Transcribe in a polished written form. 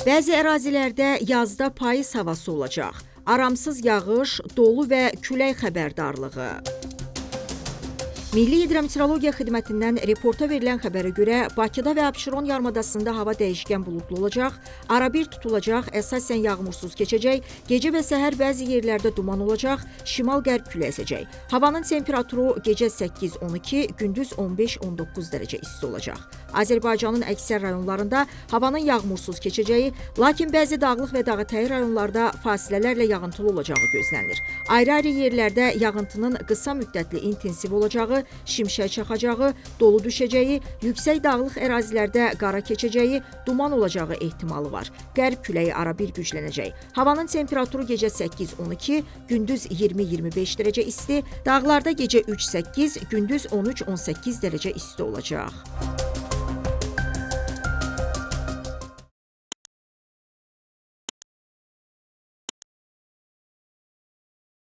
Bəzi ərazilərdə yazda payız havası olacaq. Aramsız yağış, dolu və külək xəbərdarlığı. Milli Hidrometeorologiya Xidmətindən reporta verilən xəbərə görə Bakıda və Abşeron yarımadasında hava dəyişkən buludlu olacaq, arabir tutulacaq, əsasən yağmursuz keçəcək, gecə və səhər bəzi yerlərdə duman olacaq, şimal-qərb küləyi əsəcək. Havanın temperaturu gecə 8-12, gündüz 15-19 dərəcə isti olacaq. Azərbaycanın əksər rayonlarında havanın yağmursuz keçəcəyi, lakin bəzi dağlıq və dağətəyi rayonlarda fasilələrlə yağıntılı olacağı gözlənilir. Ayrı-ayrı yerlərdə yağıntının qısa müddətli intensiv olacağı, şimşək çaxacağı, dolu düşəcəyi, yüksək dağlıq ərazilərdə qara keçəcəyi, duman olacağı ehtimalı var. Qərb küləyi arabir güclənəcək. Havanın temperaturu gecə 8-12, gündüz 20-25 dərəcə isti, dağlarda gecə 3-8, gündüz 13-18 dərəcə isti olacaq.